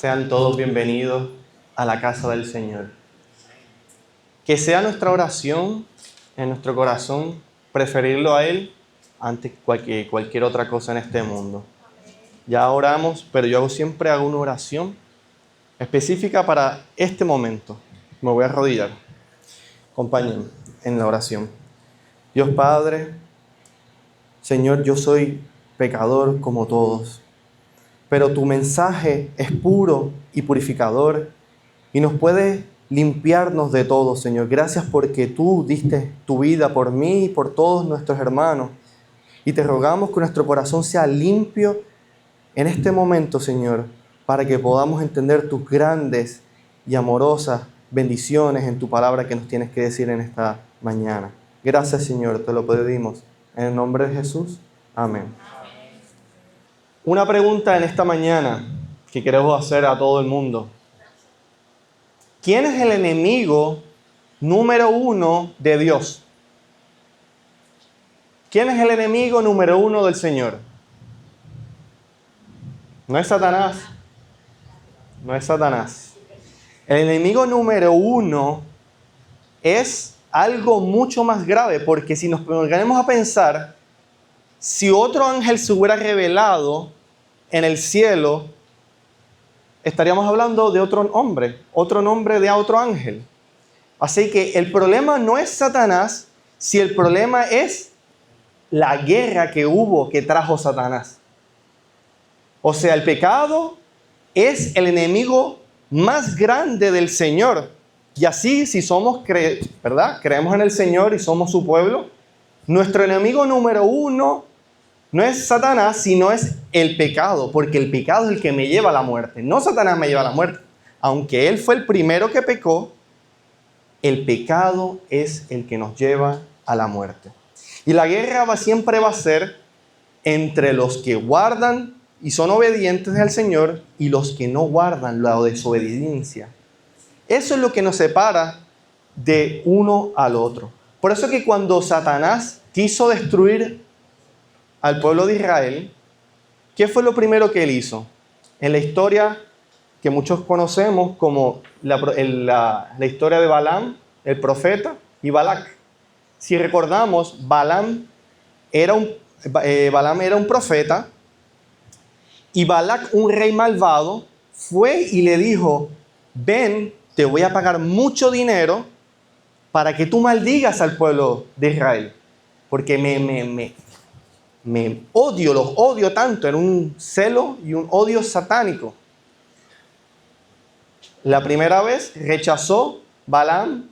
Sean todos bienvenidos a la casa del Señor. Que sea nuestra oración en nuestro corazón preferirlo a Él antes que cualquier otra cosa en este mundo. Ya oramos, pero yo siempre hago una oración específica para este momento. Me voy a arrodillar. Acompáñenme en la oración. Dios Padre, Señor, yo soy pecador como todos, pero tu mensaje es puro y purificador y nos puede limpiarnos de todo, Señor. Gracias porque tú diste tu vida por mí y por todos nuestros hermanos. Y te rogamos que nuestro corazón sea limpio en este momento, Señor, para que podamos entender tus grandes y amorosas bendiciones en tu palabra que nos tienes que decir en esta mañana. Gracias, Señor, te lo pedimos. En el nombre de Jesús, amén. Una pregunta en esta mañana que queremos hacer a todo el mundo. ¿Quién es el enemigo número uno de Dios? ¿Quién es el enemigo número uno del Señor? No es Satanás. No es Satanás. El enemigo número uno es algo mucho más grave, porque si nos ponemos a pensar, si otro ángel se hubiera revelado en el cielo, estaríamos hablando de otro nombre de otro ángel. Así que el problema no es Satanás, si el problema es la guerra que trajo Satanás. O sea, el pecado es el enemigo más grande del Señor. Y así, si somos, ¿verdad? Creemos en el Señor y somos su pueblo, nuestro enemigo número uno no es Satanás, sino es el pecado, porque el pecado es el que me lleva a la muerte. No Satanás me lleva a la muerte. Aunque él fue el primero que pecó, el pecado es el que nos lleva a la muerte. Y la guerra siempre va a ser entre los que guardan y son obedientes al Señor y los que no guardan la desobediencia. Eso es lo que nos separa de uno al otro. Por eso que cuando Satanás quiso destruir al pueblo de Israel, ¿qué fue lo primero que él hizo? En la historia que muchos conocemos como la historia de Balaam, el profeta, y Balac. Si recordamos, Balaam era un profeta y Balac, un rey malvado, fue y le dijo: ven, te voy a pagar mucho dinero para que tú maldigas al pueblo de Israel, porque los odio tanto, en un celo y un odio satánico. La primera vez rechazó Balaam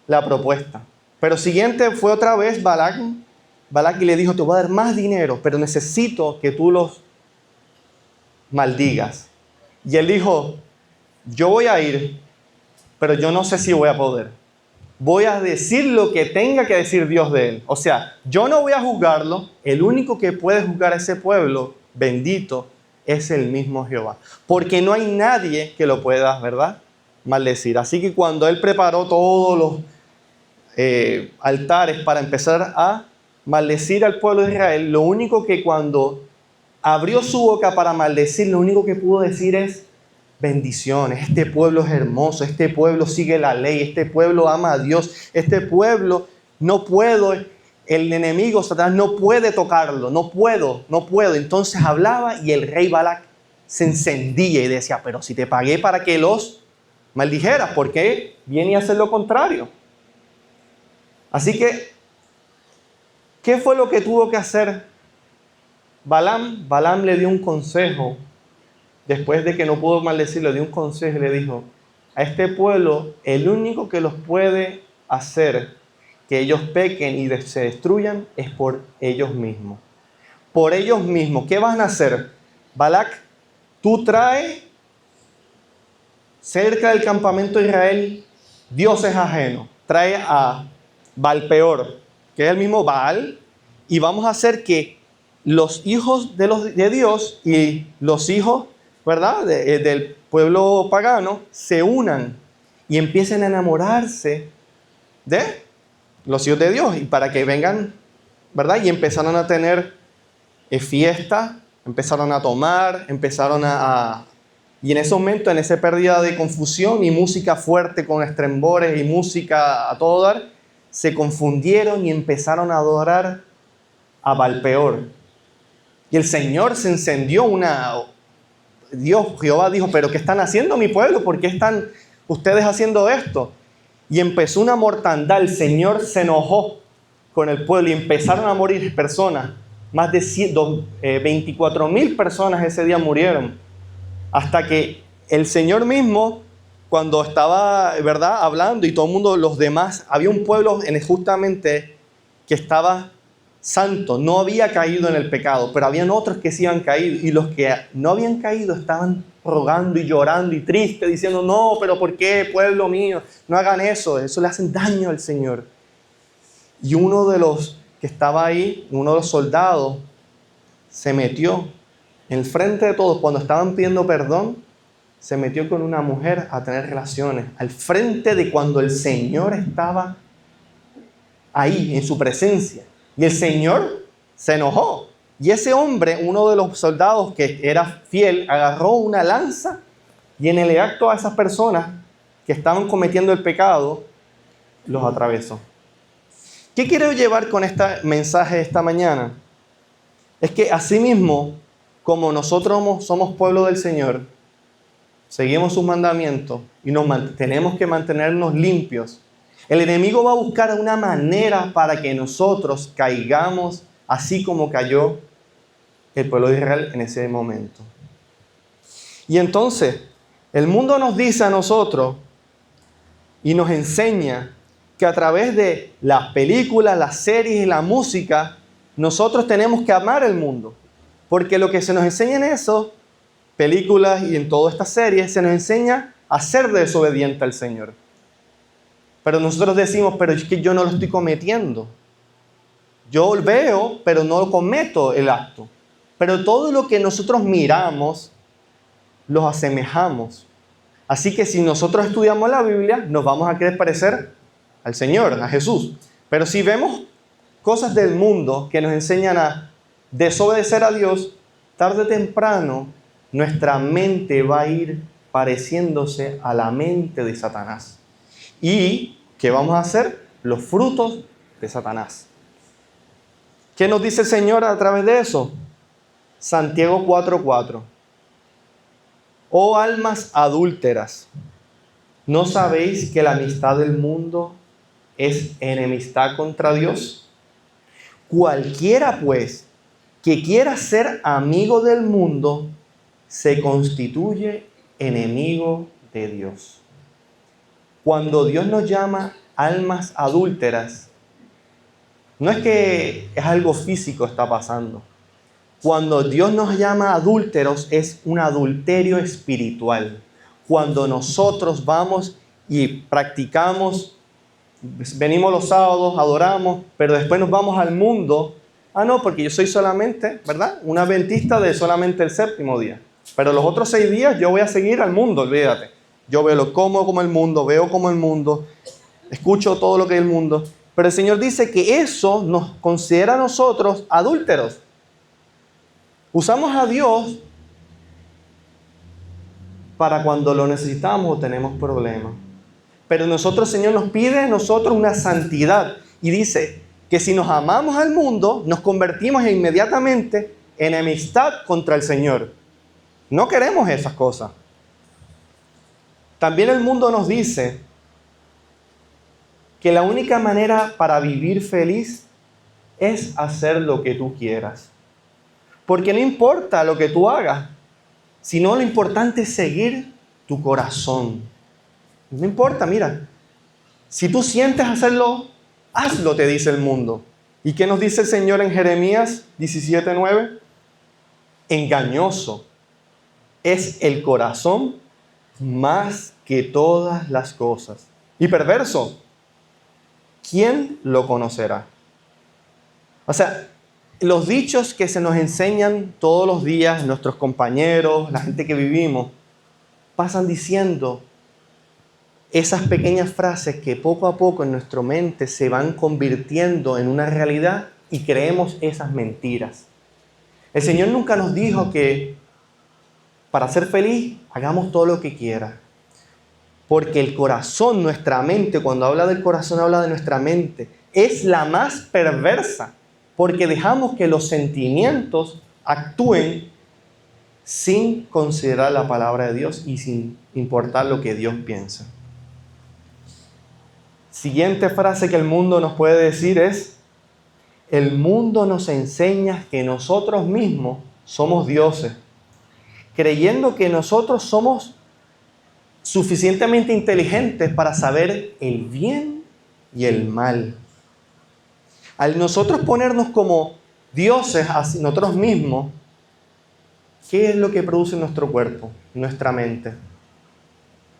la propuesta, pero siguiente fue otra vez Balac y le dijo: te voy a dar más dinero, pero necesito que tú los maldigas. Y él dijo: yo voy a ir, pero yo no sé si voy a poder. Voy a decir lo que tenga que decir Dios de él. O sea, yo no voy a juzgarlo. El único que puede juzgar a ese pueblo bendito es el mismo Jehová. Porque no hay nadie que lo pueda, ¿verdad?, maldecir. Así que cuando él preparó todos los altares para empezar a maldecir al pueblo de Israel, lo único que cuando abrió su boca para maldecir, lo único que pudo decir es: bendiciones, este pueblo es hermoso, este pueblo sigue la ley, este pueblo ama a Dios, este pueblo el enemigo Satanás no puede tocarlo, no puedo. Entonces hablaba y el rey Balac se encendía y decía: pero si te pagué para que los maldijeras, ¿por qué viene a hacer lo contrario? Así que, ¿qué fue lo que tuvo que hacer Balaam? Balaam le dio un consejo. Después de que no pudo maldecir, le dio un consejo y le dijo: a este pueblo, el único que los puede hacer que ellos pequen y se destruyan es por ellos mismos. Por ellos mismos. ¿Qué van a hacer? Balac, tú traes cerca del campamento de Israel dioses ajenos. Trae a Baalpeor, que es el mismo Baal, y vamos a hacer que los hijos de Dios y los hijos, ¿verdad?, del pueblo pagano se unan y empiecen a enamorarse de los hijos de Dios, y para que vengan, ¿verdad?, y empezaron a tener fiestas, empezaron a tomar, empezaron a Y en ese momento, en esa pérdida de confusión y música fuerte con estrembores y música a todo dar, se confundieron y empezaron a adorar a Balpeor. Y el Señor se encendió Jehová dijo, ¿pero qué están haciendo mi pueblo? ¿Por qué están ustedes haciendo esto? Y empezó una mortandad. El Señor se enojó con el pueblo y empezaron a morir personas. Más de 24,000 personas ese día murieron. Hasta que el Señor mismo, cuando estaba, ¿verdad?, hablando y todo el mundo, los demás, había un pueblo justamente que estaba santo, no había caído en el pecado, pero habían otros que sí habían caído, y los que no habían caído estaban rogando y llorando y tristes, diciendo, no, pero ¿por qué, pueblo mío? No hagan eso le hacen daño al Señor. Y uno de los que estaba ahí, uno de los soldados, se metió en frente de todos, cuando estaban pidiendo perdón, se metió con una mujer a tener relaciones, al frente de cuando el Señor estaba ahí, en su presencia. Y el Señor se enojó. Y ese hombre, uno de los soldados que era fiel, agarró una lanza y en el acto a esas personas que estaban cometiendo el pecado, los atravesó. ¿Qué quiero llevar con este mensaje esta mañana? Es que asimismo, como nosotros somos pueblo del Señor, seguimos sus mandamientos y tenemos que mantenernos limpios, el enemigo va a buscar una manera para que nosotros caigamos así como cayó el pueblo de Israel en ese momento. Y entonces, el mundo nos dice a nosotros y nos enseña que a través de las películas, las series y la música, nosotros tenemos que amar el mundo. Porque lo que se nos enseña en esas películas y en todas estas series, se nos enseña a ser desobediente al Señor. Pero nosotros decimos, pero es que yo no lo estoy cometiendo. Yo veo, pero no cometo el acto. Pero todo lo que nosotros miramos, los asemejamos. Así que si nosotros estudiamos la Biblia, nos vamos a querer parecer al Señor, a Jesús. Pero si vemos cosas del mundo que nos enseñan a desobedecer a Dios, tarde o temprano, nuestra mente va a ir pareciéndose a la mente de Satanás. ¿Y qué vamos a hacer? Los frutos de Satanás. ¿Qué nos dice el Señor a través de eso? Santiago 4:4. Oh almas adúlteras, ¿no sabéis que la amistad del mundo es enemistad contra Dios? Cualquiera, pues, que quiera ser amigo del mundo, se constituye enemigo de Dios. Cuando Dios nos llama almas adúlteras, no es que es algo físico está pasando. Cuando Dios nos llama adúlteros, es un adulterio espiritual. Cuando nosotros vamos y practicamos, venimos los sábados, adoramos, pero después nos vamos al mundo. No, porque yo soy solamente, ¿verdad?, un adventista de solamente el séptimo día. Pero los otros 6 días yo voy a seguir al mundo, olvídate. Yo como el mundo, veo como el mundo, escucho todo lo que es el mundo. Pero el Señor dice que eso nos considera a nosotros adúlteros. Usamos a Dios para cuando lo necesitamos o tenemos problemas. Pero nosotros, el Señor nos pide a nosotros una santidad. Y dice que si nos amamos al mundo, nos convertimos inmediatamente en enemistad contra el Señor. No queremos esas cosas. También el mundo nos dice que la única manera para vivir feliz es hacer lo que tú quieras. Porque no importa lo que tú hagas, sino lo importante es seguir tu corazón. No importa, mira, si tú sientes hacerlo, hazlo, te dice el mundo. ¿Y qué nos dice el Señor en Jeremías 17:9? Engañoso es el corazón más que todas las cosas. Y perverso, ¿quién lo conocerá? O sea, los dichos que se nos enseñan todos los días, nuestros compañeros, la gente que vivimos, pasan diciendo esas pequeñas frases que poco a poco en nuestra mente se van convirtiendo en una realidad y creemos esas mentiras. El Señor nunca nos dijo que para ser feliz hagamos todo lo que quieras. Porque el corazón, nuestra mente, cuando habla del corazón, habla de nuestra mente, es la más perversa. Porque dejamos que los sentimientos actúen sin considerar la palabra de Dios y sin importar lo que Dios piensa. Siguiente frase que el mundo nos puede decir es: el mundo nos enseña que nosotros mismos somos dioses, creyendo que nosotros somos suficientemente inteligentes para saber el bien y el mal. Al nosotros ponernos como dioses a nosotros mismos, ¿qué es lo que produce nuestro cuerpo, nuestra mente?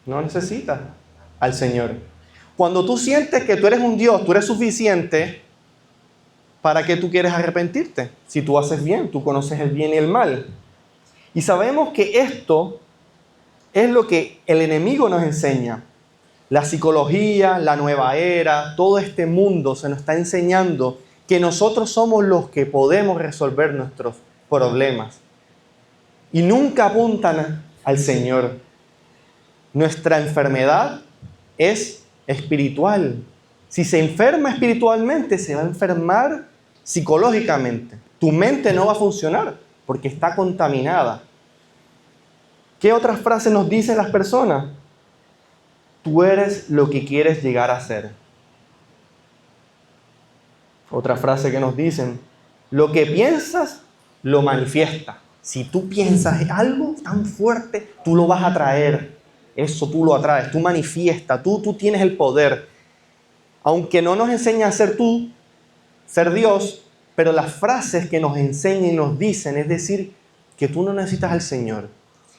No necesita al Señor. Cuando tú sientes que tú eres un Dios, tú eres suficiente, ¿para qué tú quieres arrepentirte? Si tú haces bien, tú conoces el bien y el mal. Y sabemos que esto es lo que el enemigo nos enseña. La psicología, la nueva era, todo este mundo se nos está enseñando que nosotros somos los que podemos resolver nuestros problemas. Y nunca apuntan al Señor. Nuestra enfermedad es espiritual. Si se enferma espiritualmente, se va a enfermar psicológicamente. Tu mente no va a funcionar porque está contaminada. ¿Qué otras frases nos dicen las personas? Tú eres lo que quieres llegar a ser. Otra frase que nos dicen: lo que piensas, lo manifiesta. Si tú piensas algo tan fuerte, tú lo vas a atraer. Eso tú lo atraes, tú manifiestas, tú tienes el poder. Aunque no nos enseña a ser Dios, pero las frases que nos enseñan y nos dicen es decir que tú no necesitas al Señor,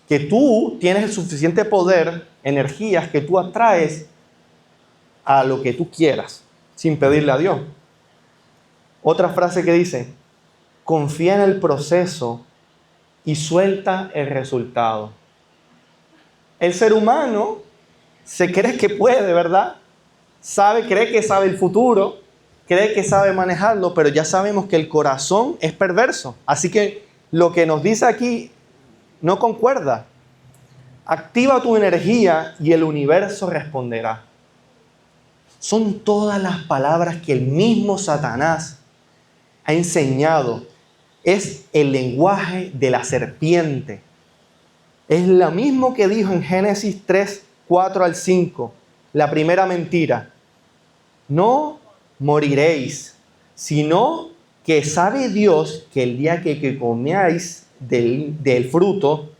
que tú tienes el suficiente poder, energías que tú atraes a lo que tú quieras, sin pedirle a Dios. Otra frase que dice: confía en el proceso y suelta el resultado. El ser humano se cree que puede, ¿verdad? Cree que sabe el futuro, cree que sabe manejarlo, pero ya sabemos que el corazón es perverso. Así que lo que nos dice aquí no concuerda. Activa tu energía y el universo responderá. Son todas las palabras que el mismo Satanás ha enseñado. Es el lenguaje de la serpiente. Es lo mismo que dijo en Génesis 3, 4 al 5. La primera mentira. No moriréis, sino que sabe Dios que el día que comáis del fruto,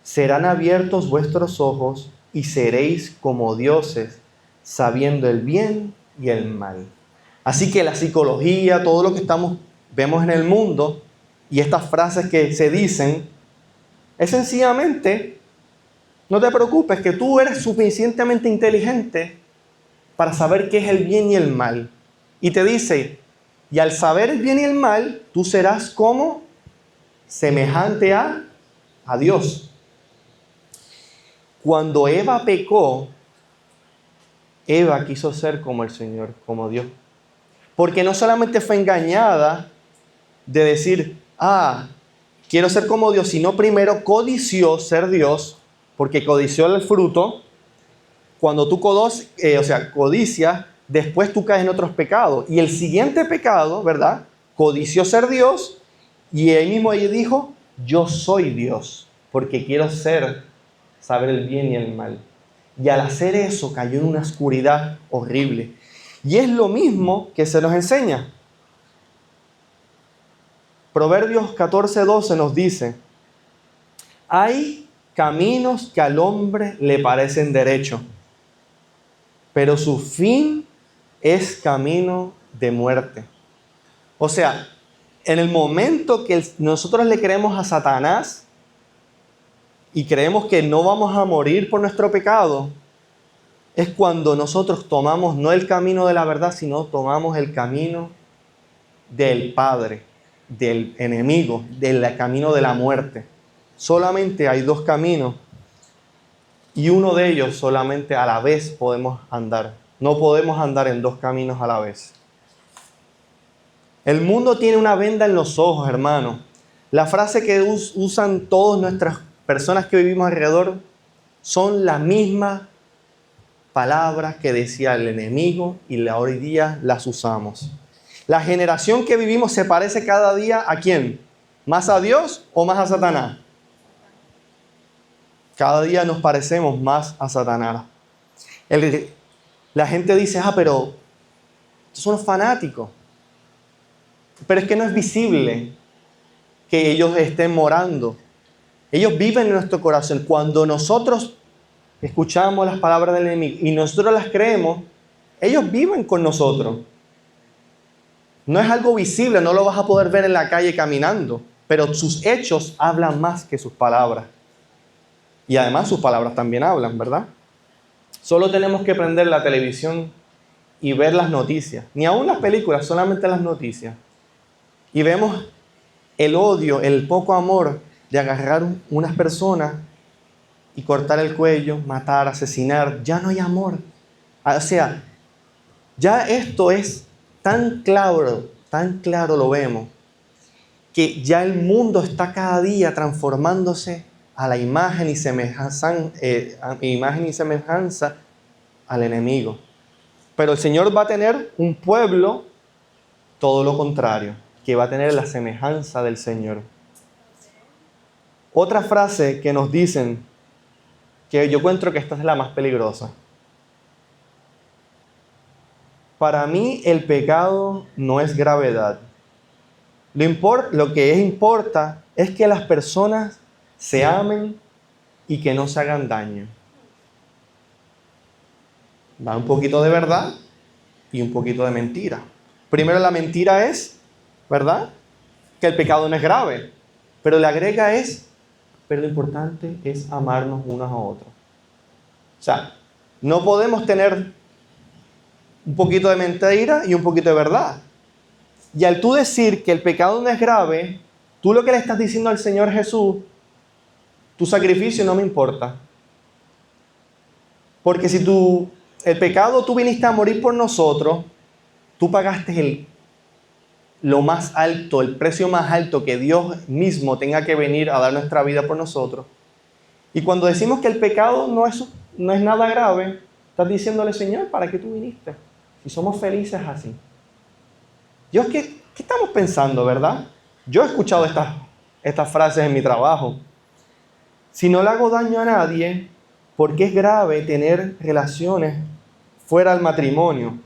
serán abiertos vuestros ojos y seréis como dioses, sabiendo el bien y el mal. Así que la psicología, todo lo que vemos en el mundo y estas frases que se dicen, es sencillamente: no te preocupes, que tú eres suficientemente inteligente para saber qué es el bien y el mal. Y te dice: y al saber el bien y el mal, tú serás como semejante a Dios. Cuando Eva pecó, Eva quiso ser como el Señor, como Dios. Porque no solamente fue engañada de decir: quiero ser como Dios, sino primero codició ser Dios, porque codició el fruto. Cuando tú codicias, después tú caes en otros pecados. Y el siguiente pecado, ¿verdad? Codició ser Dios, y él mismo ella dijo: yo soy Dios, porque quiero saber el bien y el mal. Y al hacer eso cayó en una oscuridad horrible. Y es lo mismo que se nos enseña. Proverbios 14:12 nos dice: hay caminos que al hombre le parecen derechos, pero su fin es camino de muerte. O sea, en el momento que nosotros le creemos a Satanás y creemos que no vamos a morir por nuestro pecado, es cuando nosotros tomamos no el camino de la verdad, sino tomamos el camino del Padre, del enemigo, del camino de la muerte. Solamente hay dos caminos y uno de ellos solamente a la vez podemos andar. No podemos andar en dos caminos a la vez. El mundo tiene una venda en los ojos, hermano. La frase que usan todos personas que vivimos alrededor son la misma palabras que decía el enemigo y hoy día las usamos. La generación que vivimos se parece cada día ¿a quién? ¿Más a Dios o más a Satanás? Cada día nos parecemos más a Satanás. La gente dice, pero son los fanáticos. Pero es que no es visible que ellos estén morando. Ellos viven en nuestro corazón. Cuando nosotros escuchamos las palabras del enemigo y nosotros las creemos, ellos viven con nosotros. No es algo visible, no lo vas a poder ver en la calle caminando, pero sus hechos hablan más que sus palabras. Y además sus palabras también hablan, ¿verdad? Solo tenemos que prender la televisión y ver las noticias. Ni aún las películas, solamente las noticias. Y vemos el odio, el poco amor de agarrar unas personas y cortar el cuello, matar, asesinar. Ya no hay amor. O sea, ya esto es tan claro lo vemos, que ya el mundo está cada día transformándose a la imagen y semejanza al enemigo. Pero el Señor va a tener un pueblo todo lo contrario, que va a tener la semejanza del Señor. Otra frase que nos dicen, que yo encuentro que esta es la más peligrosa. Para mí el pecado no es gravedad. Lo que importa es que las personas se amen y que no se hagan daño. Va un poquito de verdad y un poquito de mentira. Primero, la mentira es, ¿verdad?, que el pecado no es grave. Pero le agrega pero lo importante es amarnos unos a otros. O sea, no podemos tener un poquito de mentira y un poquito de verdad. Y al tú decir que el pecado no es grave, tú lo que le estás diciendo al Señor Jesús, tu sacrificio no me importa. Porque si el pecado tú viniste a morir por nosotros, tú pagaste lo más alto, el precio más alto que Dios mismo tenga que venir a dar nuestra vida por nosotros. Y cuando decimos que el pecado no es nada grave, estás diciéndole, Señor, ¿para qué tú viniste? Si somos felices así. Dios, ¿qué estamos pensando, verdad? Yo he escuchado estas frases en mi trabajo. Si no le hago daño a nadie, ¿por qué es grave tener relaciones fuera del matrimonio?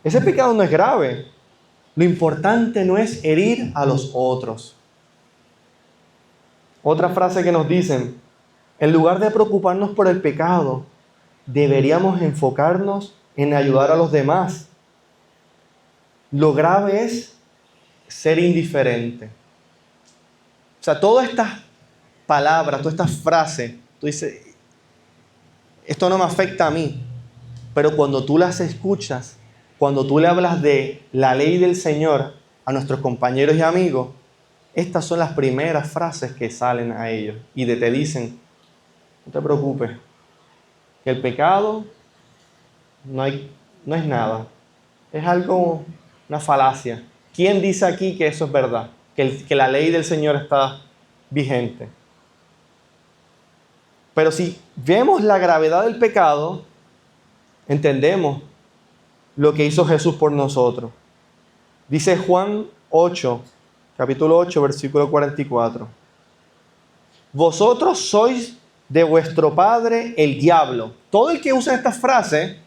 Ese pecado no es grave. Lo importante no es herir a los otros. Otra frase que nos dicen, en lugar de preocuparnos por el pecado, deberíamos enfocarnos en ayudar a los demás. Lo grave es ser indiferente. O sea, todas estas palabras, todas estas frases, tú dices, esto no me afecta a mí. Pero cuando tú las escuchas, cuando tú le hablas de la ley del Señor a nuestros compañeros y amigos, estas son las primeras frases que salen a ellos y te dicen, no te preocupes, que el pecado no es nada, es algo, una falacia. ¿Quién dice aquí que eso es verdad? Que la ley del Señor está vigente. Pero si vemos la gravedad del pecado, entendemos lo que hizo Jesús por nosotros. Dice Juan 8, capítulo 8, versículo 44. Vosotros sois de vuestro padre el diablo. Todo el que usa esta frase,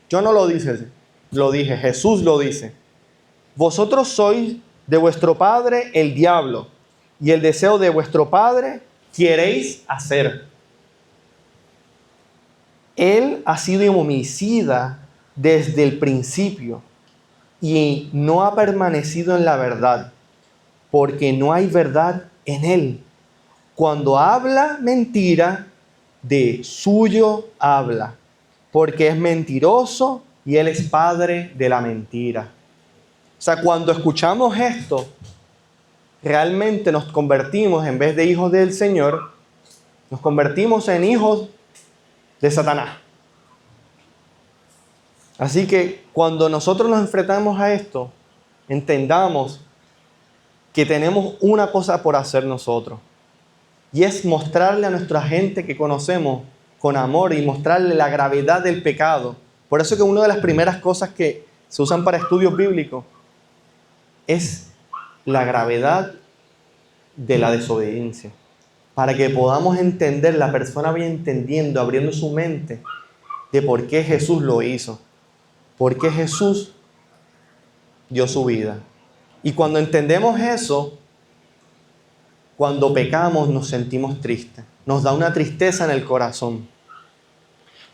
yo no lo dije, Jesús lo dice. Vosotros sois de vuestro padre el diablo, y el deseo de vuestro padre queréis hacer. Él ha sido homicida desde el principio y no ha permanecido en la verdad, porque no hay verdad en él. Cuando habla mentira, de suyo habla, porque es mentiroso y él es padre de la mentira. O sea, cuando escuchamos esto, realmente nos convertimos, en vez de hijos del Señor, nos convertimos en hijos de Satanás. Así que cuando nosotros nos enfrentamos a esto, entendamos que tenemos una cosa por hacer nosotros. Y es mostrarle a nuestra gente que conocemos con amor y mostrarle la gravedad del pecado. Por eso que una de las primeras cosas que se usan para estudios bíblicos es la gravedad de la desobediencia. Para que podamos entender, la persona vaya entendiendo, abriendo su mente de por qué Jesús lo hizo. Por qué Jesús dio su vida. Y cuando entendemos eso, cuando pecamos nos sentimos tristes. Nos da una tristeza en el corazón.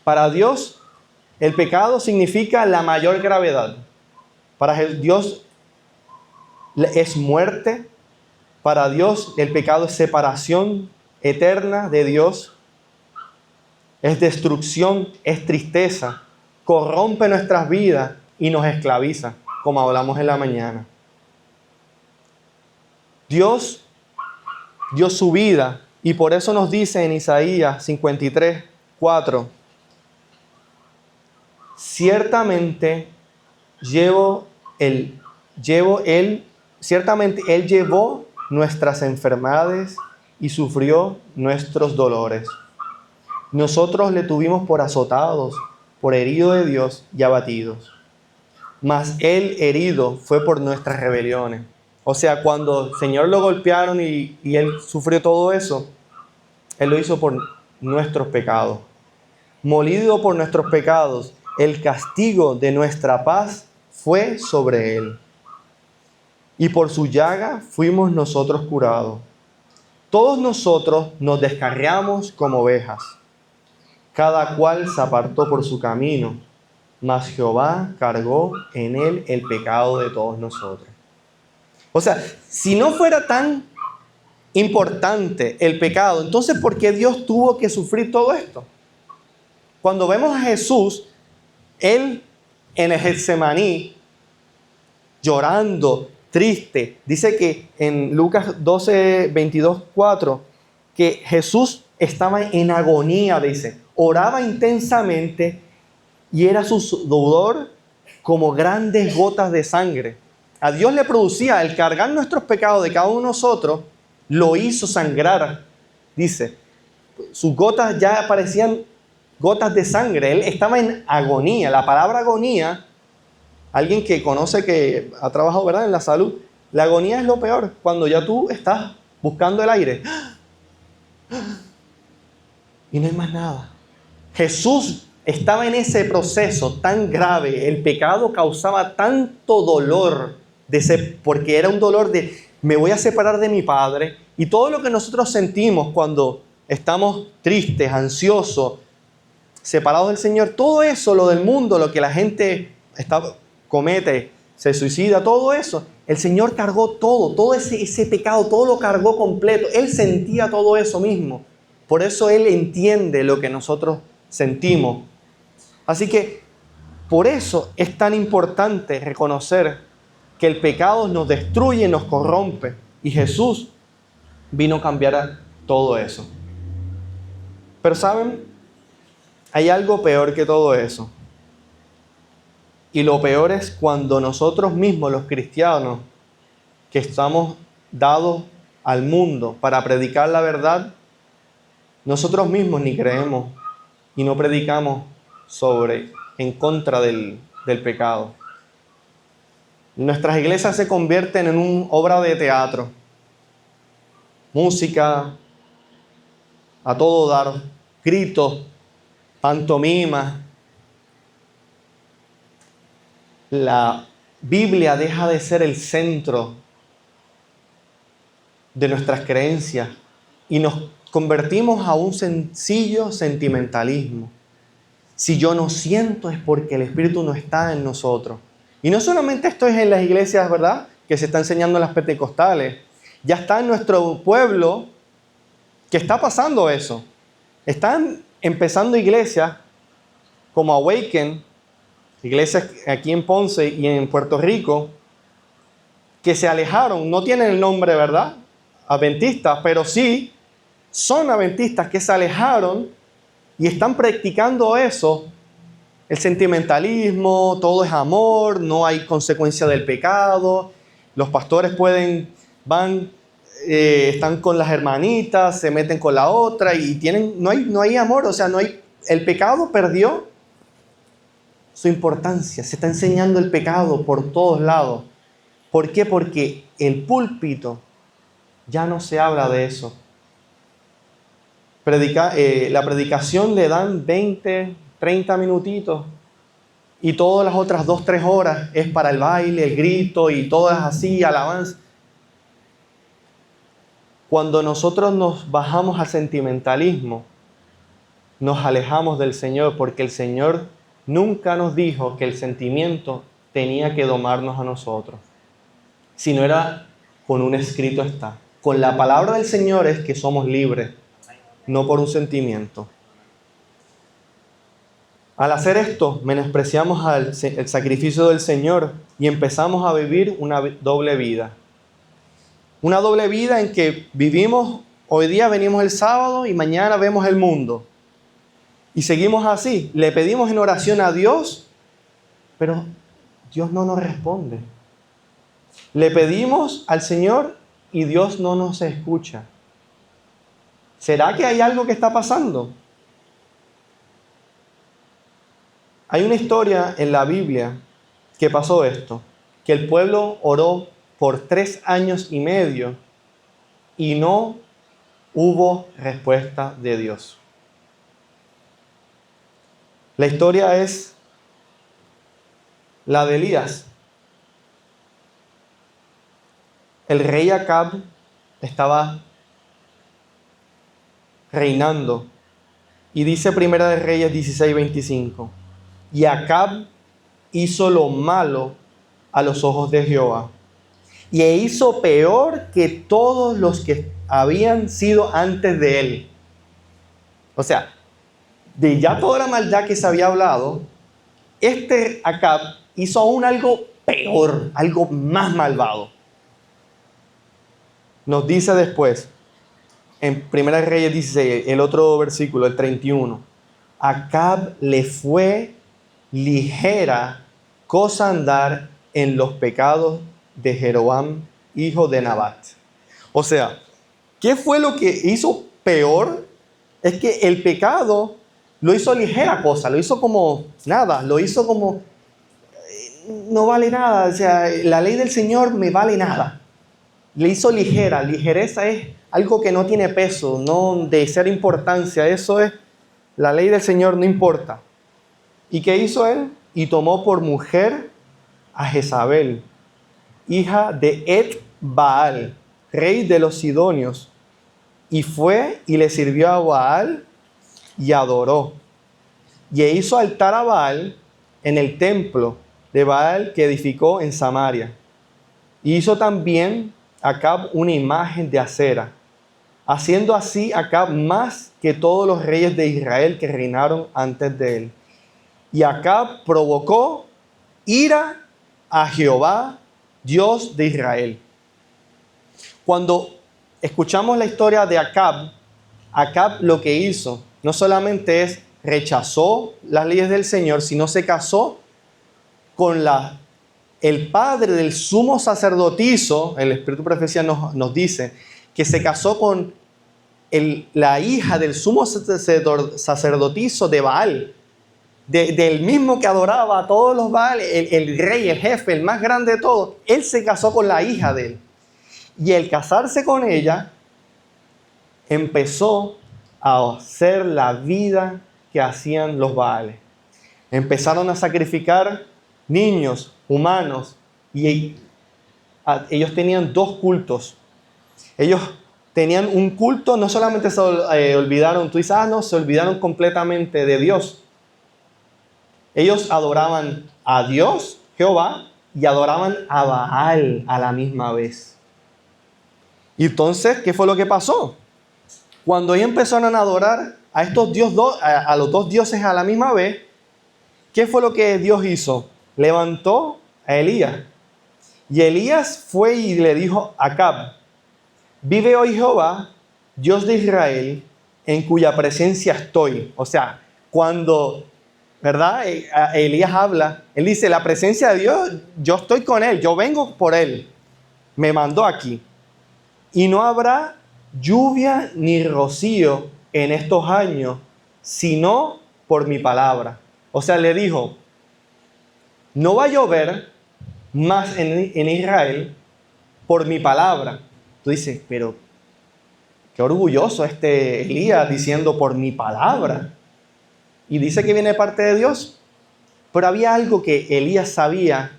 Para Dios, el pecado significa la mayor gravedad. Para Dios es muerte. Para Dios el pecado es separación eterna de Dios. Es destrucción, es tristeza. Corrompe nuestras vidas y nos esclaviza, como hablamos en la mañana. Dios dio su vida y por eso nos dice en Isaías 53:4: ciertamente ciertamente Él llevó nuestras enfermedades y sufrió nuestros dolores. Nosotros le tuvimos por azotados, por herido de Dios y abatidos. Mas Él herido fue por nuestras rebeliones. O sea, cuando el Señor lo golpearon y Él sufrió todo eso, Él lo hizo por nuestros pecados. Molido por nuestros pecados, el castigo de nuestra paz fue sobre Él. Y por su llaga fuimos nosotros curados. Todos nosotros nos descarriamos como ovejas. Cada cual se apartó por su camino, mas Jehová cargó en Él el pecado de todos nosotros. O sea, si no fuera tan importante el pecado, entonces ¿por qué Dios tuvo que sufrir todo esto? Cuando vemos a Jesús, Él en el Getsemaní, llorando, triste, dice que en Lucas 12:22-4, que Jesús estaba en agonía, dice, oraba intensamente y era su sudor como grandes gotas de sangre. A Dios le producía el cargar nuestros pecados de cada uno de nosotros, lo hizo sangrar, dice. Sus gotas ya parecían gotas de sangre. Él estaba en agonía. La palabra agonía, alguien que conoce, que ha trabajado, ¿verdad?, en la salud, la agonía es lo peor, cuando ya tú estás buscando el aire y no hay más nada. Jesús estaba en ese proceso tan grave. El pecado causaba tanto dolor, porque era un dolor de me voy a separar de mi Padre. Y todo lo que nosotros sentimos cuando estamos tristes, ansiosos, separados del Señor, todo eso, lo del mundo, lo que la gente comete, se suicida, todo eso, el Señor cargó todo ese pecado, todo lo cargó completo. Él sentía todo eso mismo. Por eso Él entiende lo que nosotros sentimos. Así que por eso es tan importante reconocer que el pecado nos destruye, nos corrompe. Y Jesús vino a cambiar todo eso. Pero ¿saben? Hay algo peor que todo eso. Y lo peor es cuando nosotros mismos, los cristianos, que estamos dados al mundo para predicar la verdad, nosotros mismos ni creemos y no predicamos en contra del pecado. Nuestras iglesias se convierten en una obra de teatro. Música a todo dar, gritos, pantomimas. La Biblia deja de ser el centro de nuestras creencias y nos convertimos a un sencillo sentimentalismo. Si yo no siento es porque el Espíritu no está en nosotros. Y no solamente esto es en las iglesias, ¿verdad?, que se está enseñando en las pentecostales. Ya está en nuestro pueblo que está pasando eso. Están empezando iglesias como Awaken, iglesias aquí en Ponce y en Puerto Rico, que se alejaron, no tienen el nombre, ¿verdad?, adventistas, pero sí son adventistas que se alejaron y están practicando eso. El sentimentalismo, todo es amor, no hay consecuencia del pecado. Los pastores van están con las hermanitas, se meten con la otra y no hay amor, o sea, el pecado perdió su importancia, se está enseñando el pecado por todos lados. ¿Por qué? Porque el púlpito ya no se habla de eso. La predicación le dan 20, 30 minutitos y todas las otras 2, 3 horas es para el baile, el grito y todas así, alabanza. Cuando nosotros nos bajamos al sentimentalismo, nos alejamos del Señor, porque el Señor nunca nos dijo que el sentimiento tenía que domarnos a nosotros, sino era con un escrito está. Con la palabra del Señor es que somos libres, no por un sentimiento. Al hacer esto, menospreciamos el sacrificio del Señor y empezamos a vivir una doble vida. Una doble vida en que vivimos, hoy día venimos el sábado y mañana vemos el mundo. Y seguimos así, le pedimos en oración a Dios, pero Dios no nos responde. Le pedimos al Señor y Dios no nos escucha. ¿Será que hay algo que está pasando? Hay una historia en la Biblia que pasó esto, que el pueblo oró por 3 años y medio y no hubo respuesta de Dios. La historia es la de Elías. El rey Acab estaba reinando y dice Primera de Reyes 16:25. Y Acab hizo lo malo a los ojos de Jehová, y hizo peor que todos los que habían sido antes de él. O sea, de ya toda la maldad que se había hablado, este Acab hizo aún algo peor, algo más malvado. Nos dice después, en 1 Reyes 16, el otro versículo, el 31, Acab le fue ligera cosa andar en los pecados de Jeroboam, hijo de Nabat. O sea, ¿qué fue lo que hizo peor? Es que el pecado lo hizo ligera cosa, lo hizo como nada, lo hizo como no vale nada, o sea, la ley del Señor me vale nada. Le hizo ligera, ligereza es algo que no tiene peso, no de ser importancia, eso es, la ley del Señor no importa. ¿Y qué hizo él? Y tomó por mujer a Jezabel, hija de Et-Baal, rey de los Sidonios, y fue y le sirvió a Baal y adoró. Y hizo altar a Baal en el templo de Baal que edificó en Samaria. Y hizo también Acab una imagen de acera, haciendo así Acab más que todos los reyes de Israel que reinaron antes de él. Y Acab provocó ira a Jehová, Dios de Israel. Cuando escuchamos la historia de Acab, Acab lo que hizo no solamente es rechazó las leyes del Señor, sino se casó con el padre del sumo sacerdotisa. El Espíritu de Profecía nos dice que se casó con la hija del sumo sacerdotisa de Baal, del mismo que adoraba a todos los Baal, el rey, el jefe, el más grande de todos. Él se casó con la hija de él. Y el casarse con ella, empezó a hacer la vida que hacían los Baales. Empezaron a sacrificar niños, humanos, y ellos tenían 2 cultos. Ellos tenían un culto, no solamente se olvidaron, tú dices, no, se olvidaron completamente de Dios. Ellos adoraban a Dios, Jehová, y adoraban a Baal a la misma vez. Y entonces, ¿qué fue lo que pasó? Cuando ellos empezaron a adorar a a los 2 dioses a la misma vez, ¿qué fue lo que Dios hizo? Levantó a Elías. Y Elías fue y le dijo a Acab: vive hoy Jehová, Dios de Israel, en cuya presencia estoy. O sea, cuando, ¿verdad? Elías habla, él dice, la presencia de Dios, yo estoy con él, yo vengo por él, me mandó aquí. y no habrá lluvia ni rocío en estos años, sino por mi palabra. O sea, le dijo, no va a llover más en Israel por mi palabra. Tú dices, pero qué orgulloso este Elías diciendo por mi palabra. Y dice que viene de parte de Dios. Pero había algo que Elías sabía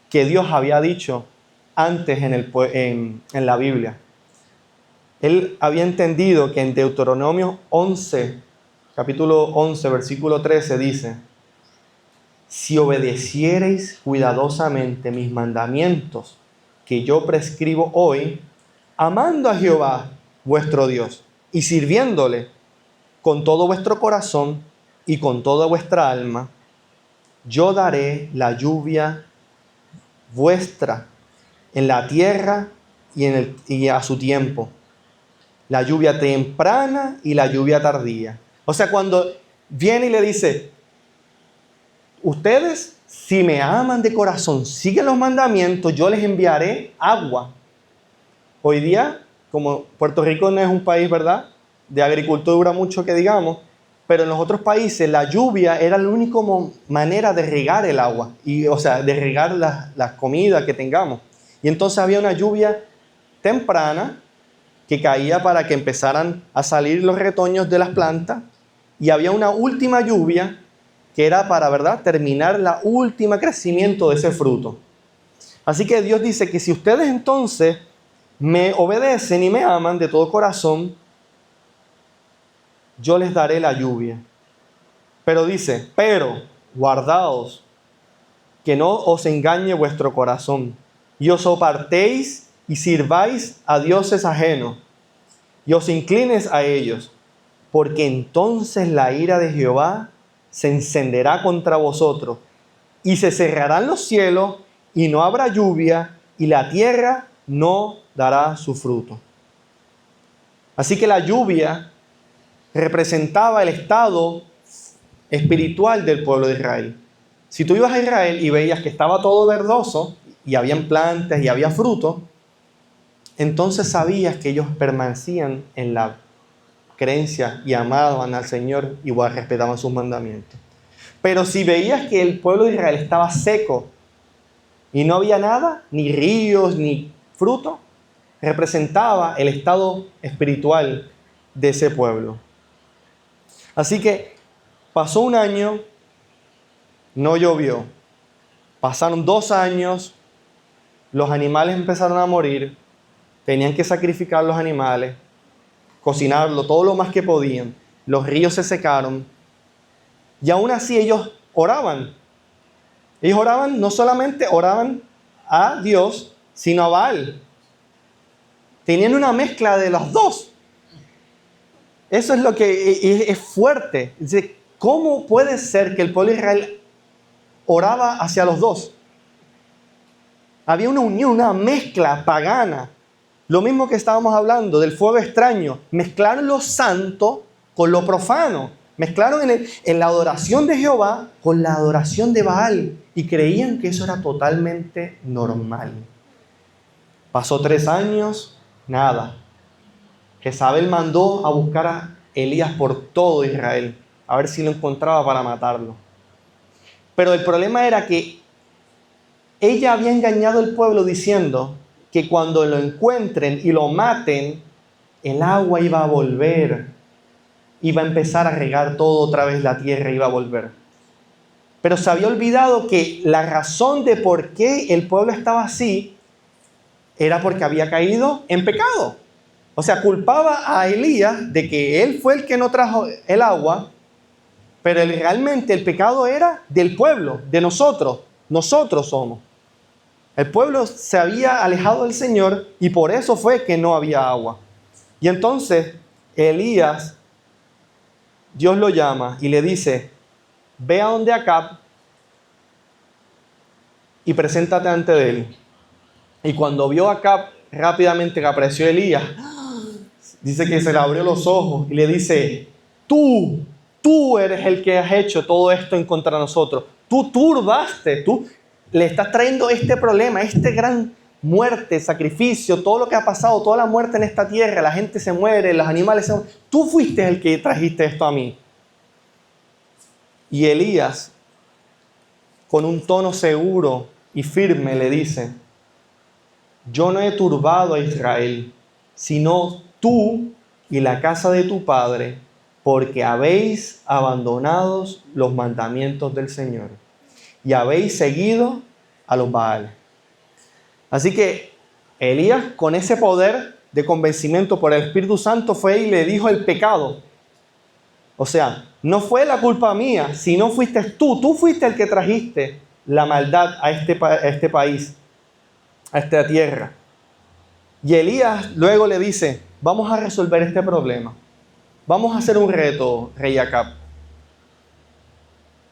que Dios había dicho antes en la Biblia. Él había entendido que en Deuteronomio 11, capítulo 11, versículo 13 dice, si obedeciereis cuidadosamente mis mandamientos que yo prescribo hoy, amando a Jehová vuestro Dios y sirviéndole con todo vuestro corazón y con toda vuestra alma, yo daré la lluvia vuestra en la tierra y a su tiempo, la lluvia temprana y la lluvia tardía. O sea, cuando viene y le dice, ustedes si me aman de corazón, siguen los mandamientos, yo les enviaré agua. Hoy día, como Puerto Rico no es un país, ¿verdad?, de agricultura mucho que digamos, pero en los otros países la lluvia era la única manera de regar el agua, o sea, de regar las comidas que tengamos. Y entonces había una lluvia temprana que caía para que empezaran a salir los retoños de las plantas, y había una última lluvia que era para, ¿verdad?, terminar la última crecimiento de ese fruto. Así que Dios dice que si ustedes entonces me obedecen y me aman de todo corazón, yo les daré la lluvia. Pero dice, pero guardaos, que no os engañe vuestro corazón, y os apartéis y sirváis a dioses ajenos, y os inclines a ellos, porque entonces la ira de Jehová se encenderá contra vosotros, y se cerrarán los cielos, y no habrá lluvia, y la tierra no dará su fruto. Así que la lluvia representaba el estado espiritual del pueblo de Israel. Si tú ibas a Israel y veías que estaba todo verdoso, y habían plantas y había fruto, entonces sabías que ellos permanecían en la creencia y amaban al Señor, igual respetaban sus mandamientos. Pero si veías que el pueblo de Israel estaba seco y no había nada, ni ríos, ni fruto, representaba el estado espiritual de ese pueblo. Así que pasó un año, no llovió. Pasaron 2 años, los animales empezaron a morir, tenían que sacrificar los animales, cocinarlo todo lo más que podían. Los ríos se secaron y aún así ellos oraban. Ellos oraban, no solamente oraban a Dios, sino a Baal. Tenían una mezcla de los dos. Eso es lo que es fuerte. Dice, ¿cómo puede ser que el pueblo de Israel oraba hacia los dos? Había una unión, una mezcla pagana. Lo mismo que estábamos hablando del fuego extraño. Mezclaron lo santo con lo profano. Mezclaron en la adoración de Jehová con la adoración de Baal. Y creían que eso era totalmente normal. Pasó 3 años, nada. Jezabel mandó a buscar a Elías por todo Israel, a ver si lo encontraba para matarlo. Pero el problema era que ella había engañado al pueblo diciendo que cuando lo encuentren y lo maten, el agua iba a volver, iba a empezar a regar todo otra vez la tierra, iba a volver. Pero se había olvidado que la razón de por qué el pueblo estaba así era porque había caído en pecado. O sea, culpaba a Elías de que él fue el que no trajo el agua, pero realmente el pecado era del pueblo, de nosotros. Nosotros somos. El pueblo se había alejado del Señor y por eso fue que no había agua. Y entonces Elías, Dios lo llama y le dice, ve a donde Acab y preséntate ante él. Y cuando vio a Acab rápidamente que apareció Elías, dice que se le abrió los ojos y le dice, tú eres el que has hecho todo esto en contra de nosotros. Tú turbaste, tú le estás trayendo este problema, este gran muerte, sacrificio, todo lo que ha pasado, toda la muerte en esta tierra, la gente se muere, los animales se mueren. Tú fuiste el que trajiste esto a mí. Y Elías, con un tono seguro y firme, le dice: yo no he turbado a Israel, sino tú y la casa de tu padre, porque habéis abandonado los mandamientos del Señor y habéis seguido a los Baales. Así que Elías, con ese poder de convencimiento por el Espíritu Santo, fue y le dijo el pecado. O sea, no fue la culpa mía, sino fuiste tú. Tú fuiste el que trajiste la maldad a este país, a esta tierra. Y Elías luego le dice: vamos a resolver este problema. Vamos a hacer un reto, rey Acab.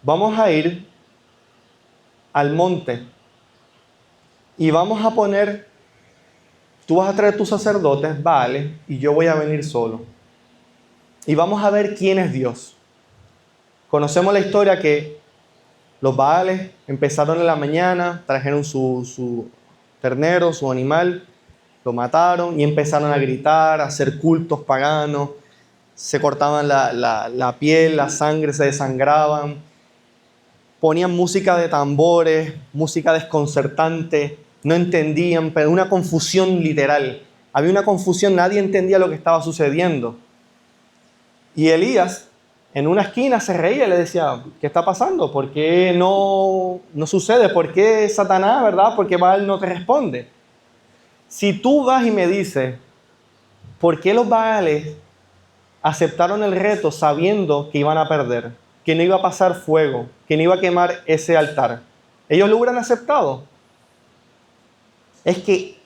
Vamos a ir al monte y vamos a poner, tú vas a traer tus sacerdotes, vale, y yo voy a venir solo. Y vamos a ver quién es Dios. Conocemos la historia que los Baales empezaron en la mañana, trajeron su ternero, su animal, lo mataron y empezaron a gritar, a hacer cultos paganos. Se cortaban la piel, la sangre se desangraban. Ponían música de tambores, música desconcertante. No entendían, pero una confusión literal. Había una confusión, nadie entendía lo que estaba sucediendo. Y Elías, en una esquina, se reía y le decía: ¿qué está pasando? ¿Por qué no sucede? ¿Por qué Satanás, verdad? ¿Por qué Baal no te responde? Si tú vas y me dices: ¿por qué los Baales aceptaron el reto sabiendo que iban a perder, que no iba a pasar fuego, que no iba a quemar ese altar? ¿Ellos lo hubieran aceptado? Es que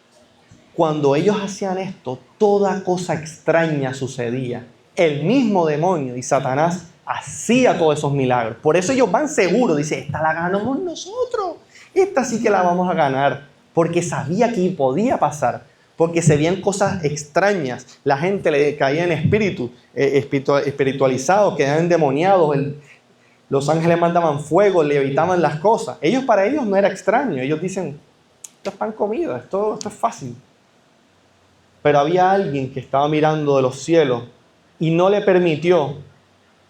cuando ellos hacían esto, toda cosa extraña sucedía. El mismo demonio y Satanás hacía todos esos milagros. Por eso ellos van seguros. Dice: esta la ganamos nosotros. Esta sí que la vamos a ganar. Porque sabía que podía pasar. Porque se veían cosas extrañas. La gente le caía en espiritualizados, quedaban endemoniados. Los ángeles mandaban fuego, le evitaban las cosas. Para ellos no era extraño. Ellos dicen: esto es pan comido, esto es fácil. Pero había alguien que estaba mirando de los cielos y no le permitió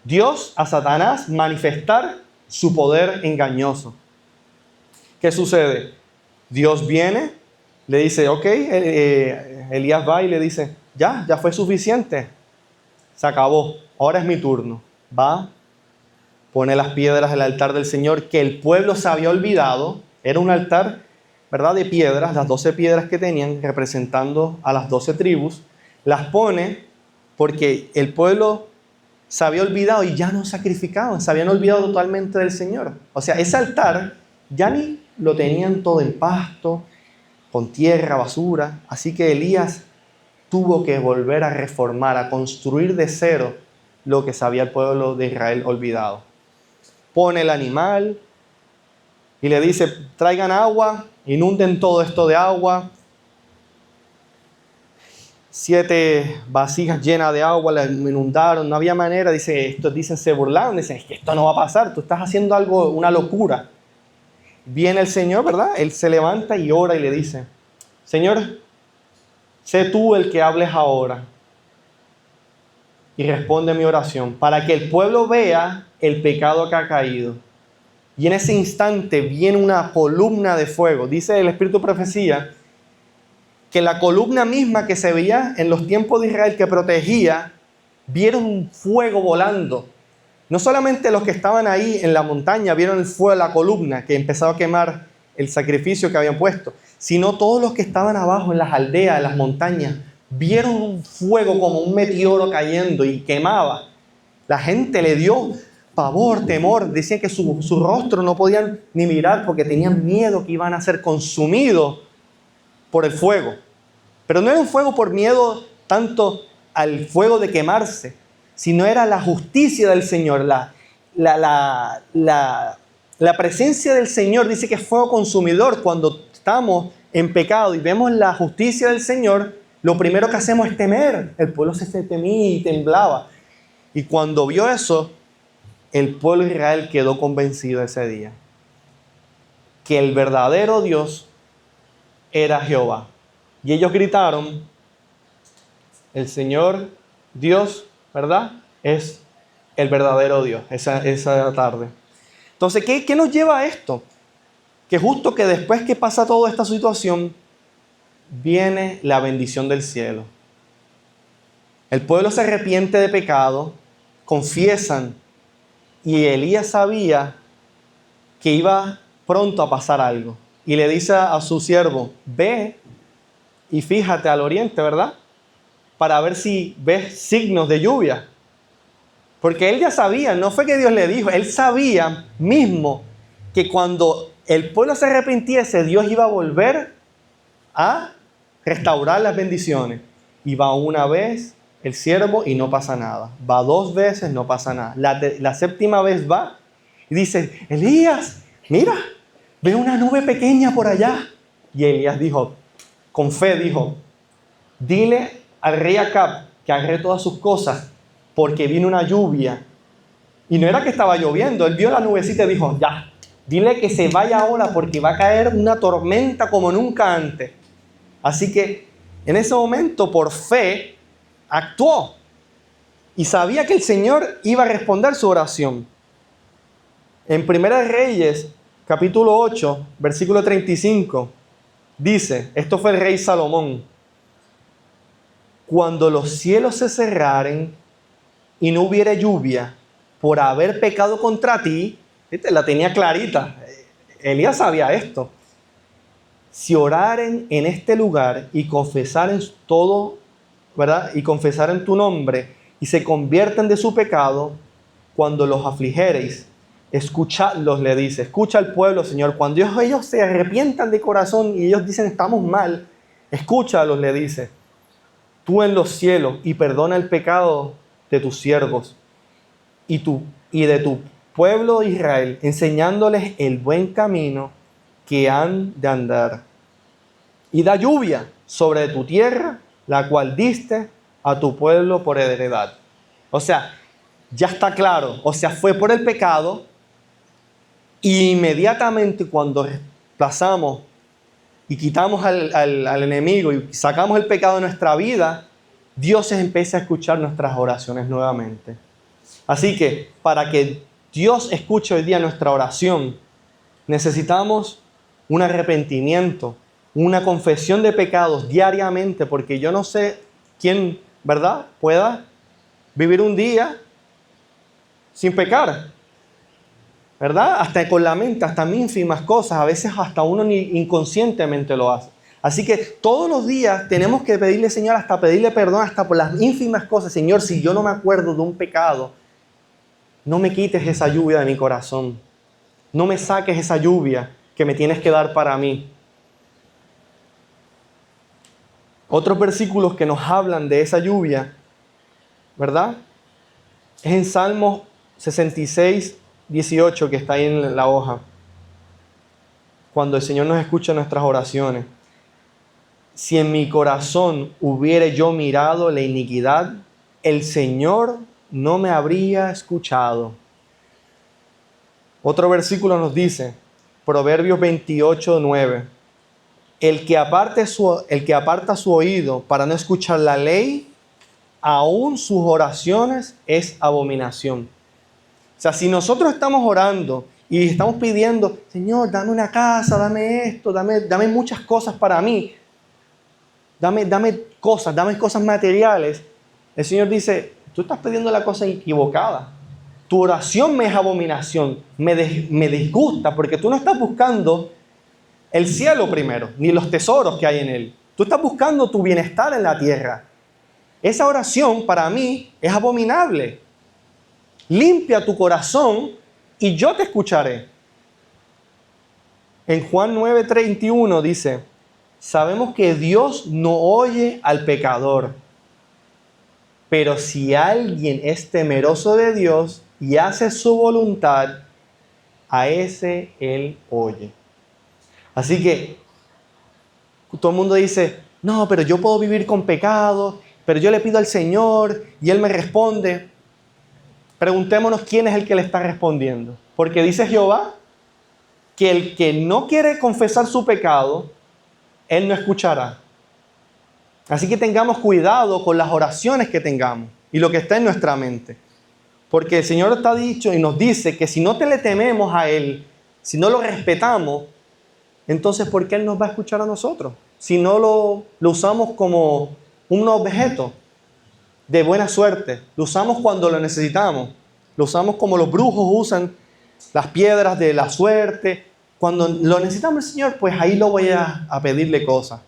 Dios a Satanás manifestar su poder engañoso. ¿Qué sucede? Dios viene, le dice: ok, Elías va y le dice: ya fue suficiente, se acabó, ahora es mi turno. Va, pone las piedras del altar del Señor que el pueblo se había olvidado. Era un altar, ¿verdad?, de piedras, las 12 piedras que tenían representando a las 12 tribus. Las pone porque el pueblo se había olvidado y ya no sacrificaban, se habían olvidado totalmente del Señor. O sea, ese altar ya ni lo tenían todo en pasto, con tierra, basura. Así que Elías tuvo que volver a reformar, a construir de cero lo que se había el pueblo de Israel olvidado. Pone el animal y le dice: traigan agua, inunden todo esto de agua. 7 vasijas llenas de agua la inundaron, no había manera. Dicen, se burlaron, dicen: es que esto no va a pasar, tú estás haciendo algo, una locura. Viene el Señor, ¿verdad? Él se levanta y ora y le dice: Señor, sé tú el que hables ahora y responde mi oración, para que el pueblo vea el pecado que ha caído. Y en ese instante viene una columna de fuego. Dice el Espíritu de Profecía que la columna misma que se veía en los tiempos de Israel que protegía, vieron un fuego volando. No solamente los que estaban ahí en la montaña vieron el fuego de la columna que empezaba a quemar el sacrificio que habían puesto, sino todos los que estaban abajo en las aldeas, en las montañas, vieron un fuego como un meteoro cayendo y quemaba. La gente le dio pavor, temor. Decían que su rostro no podían ni mirar porque tenían miedo que iban a ser consumidos por el fuego. Pero no era un fuego por miedo tanto al fuego de quemarse, sino era la justicia del Señor, la presencia del Señor. Dice que es fuego consumidor. Cuando estamos en pecado y vemos la justicia del Señor, lo primero que hacemos es temer. El pueblo se temía y temblaba. Y cuando vio eso, el pueblo de Israel quedó convencido ese día que el verdadero Dios era Jehová. Y ellos gritaron, el Señor Dios, ¿verdad? Es el verdadero Dios esa tarde. Entonces, ¿qué nos lleva a esto? Que justo que después que pasa toda esta situación, viene la bendición del cielo. El pueblo se arrepiente de pecado, confiesan, y Elías sabía que iba pronto a pasar algo. Y le dice a su siervo, ve y fíjate al oriente, ¿verdad? Para ver si ves signos de lluvia. Porque él ya sabía, no fue que Dios le dijo, él sabía mismo que cuando el pueblo se arrepintiese, Dios iba a volver a restaurar las bendiciones. Y va una vez el siervo y no pasa nada. Va dos veces, no pasa nada. La séptima vez va y dice, Elías, mira, veo una nube pequeña por allá. Y Elías dijo, con fe dijo, dile al rey Acab que agarre todas sus cosas porque viene una lluvia. Y no era que estaba lloviendo, él vio la nubecita y dijo, ya, dile que se vaya ahora porque va a caer una tormenta como nunca antes. Así que en ese momento, por fe, actuó y sabía que el Señor iba a responder su oración. En Primera de Reyes, capítulo 8, versículo 35, dice, esto fue el rey Salomón, cuando los cielos se cerraren y no hubiere lluvia por haber pecado contra ti, ¿viste? La tenía clarita, Elías sabía esto. Si oraren en este lugar y confesaren todo, ¿verdad? Y confesaren tu nombre y se convierten de su pecado, cuando los afligireis, escuchadlos, le dice. Escucha al pueblo, Señor. Cuando ellos se arrepientan de corazón y ellos dicen estamos mal, escúchalos, le dice. Tú en los cielos y perdona el pecado de tus siervos y de tu pueblo Israel, enseñándoles el buen camino que han de andar. Y da lluvia sobre tu tierra, la cual diste a tu pueblo por heredad. O sea, ya está claro. O sea, fue por el pecado. Y inmediatamente cuando reemplazamos y quitamos al enemigo y sacamos el pecado de nuestra vida, Dios empieza a escuchar nuestras oraciones nuevamente. Así que para que Dios escuche hoy día nuestra oración, necesitamos un arrepentimiento, una confesión de pecados diariamente, porque yo no sé quién, ¿verdad?, pueda vivir un día sin pecar, ¿verdad? Hasta con la mente, hasta ínfimas cosas, a veces hasta uno ni inconscientemente lo hace. Así que todos los días tenemos que pedirle, Señor, hasta pedirle perdón, hasta por las ínfimas cosas. Señor, si yo no me acuerdo de un pecado, no me quites esa lluvia de mi corazón. No me saques esa lluvia que me tienes que dar para mí. Otros versículos que nos hablan de esa lluvia, ¿verdad? Es en Salmos 66, 18, que está ahí en la hoja. Cuando el Señor nos escucha nuestras oraciones. Si en mi corazón hubiere yo mirado la iniquidad, el Señor no me habría escuchado. Otro versículo nos dice, Proverbios 28, 9. El que aparta su oído para no escuchar la ley, aún sus oraciones es abominación. O sea, si nosotros estamos orando y estamos pidiendo, Señor, dame una casa, dame esto, dame muchas cosas para mí, dame cosas materiales, el Señor dice, tú estás pidiendo la cosa equivocada. Tu oración me es abominación, me disgusta, porque tú no estás buscando el cielo primero, ni los tesoros que hay en él. Tú estás buscando tu bienestar en la tierra. Esa oración para mí es abominable. Limpia tu corazón y yo te escucharé. En Juan 9:31 dice, sabemos que Dios no oye al pecador, pero si alguien es temeroso de Dios y hace su voluntad, a ese Él oye. Así que todo el mundo dice, no, pero yo puedo vivir con pecado, pero yo le pido al Señor y Él me responde. Preguntémonos quién es el que le está respondiendo. Porque dice Jehová que el que no quiere confesar su pecado, Él no escuchará. Así que tengamos cuidado con las oraciones que tengamos y lo que está en nuestra mente. Porque el Señor está dicho y nos dice que si no le tememos a Él, si no lo respetamos, entonces ¿por qué Él nos va a escuchar a nosotros? Si no lo usamos como un objeto de buena suerte, lo usamos cuando lo necesitamos, lo usamos como los brujos usan las piedras de la suerte. Cuando lo necesitamos el Señor, pues ahí lo voy a pedirle cosas.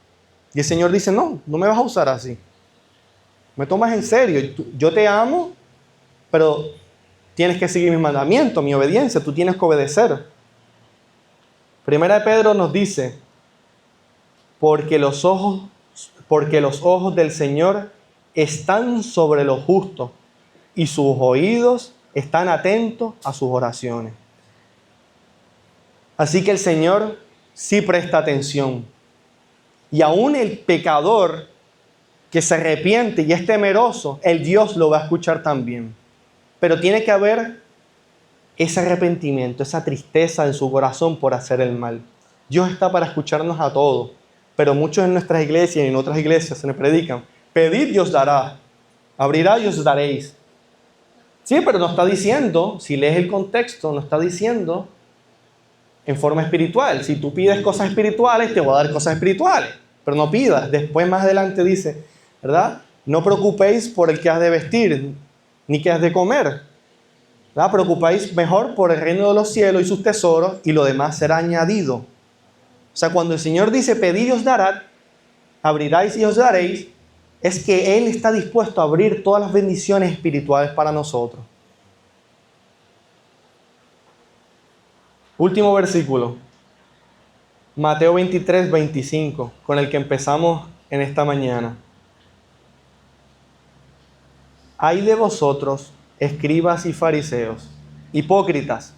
Y el Señor dice, no me vas a usar así. Me tomas en serio. Yo te amo, pero tienes que seguir mis mandamientos, mi obediencia. Tú tienes que obedecer. Primera de Pedro nos dice, porque los ojos del Señor están sobre los justos y sus oídos están atentos a sus oraciones. Así que el Señor sí presta atención. Y aún el pecador que se arrepiente y es temeroso, el Dios lo va a escuchar también. Pero tiene que haber ese arrepentimiento, esa tristeza en su corazón por hacer el mal. Dios está para escucharnos a todos. Pero muchos en nuestras iglesias y en otras iglesias se nos predican, pedid y os dará, abrirá y os daréis. Sí, pero no está diciendo, si lees el contexto, no está diciendo en forma espiritual. Si tú pides cosas espirituales, te voy a dar cosas espirituales. Pero no pidas. Después, más adelante dice, ¿verdad? No preocupéis por el que has de vestir, ni que has de comer. ¿Verdad? Preocupáis mejor por el reino de los cielos y sus tesoros, y lo demás será añadido. O sea, cuando el Señor dice, pedid y os dará, abriráis y os daréis, es que Él está dispuesto a abrir todas las bendiciones espirituales para nosotros. Último versículo. Mateo 23, 25, con el que empezamos en esta mañana. Ay de vosotros, escribas y fariseos, hipócritas,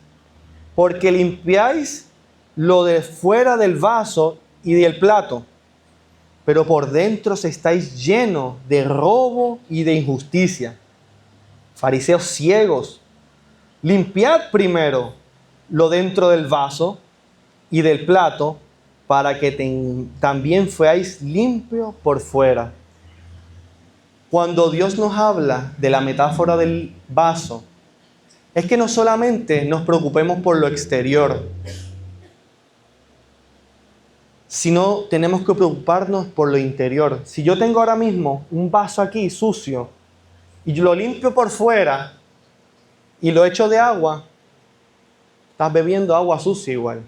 porque limpiáis lo de fuera del vaso y del plato, pero por dentro estáis llenos de robo y de injusticia. Fariseos ciegos, limpiad primero lo dentro del vaso y del plato, para que también seáis limpios por fuera. Cuando Dios nos habla de la metáfora del vaso, es que no solamente nos preocupemos por lo exterior, sino tenemos que preocuparnos por lo interior. Si yo tengo ahora mismo un vaso aquí sucio y yo lo limpio por fuera y lo echo de agua, estás bebiendo agua sucia igual.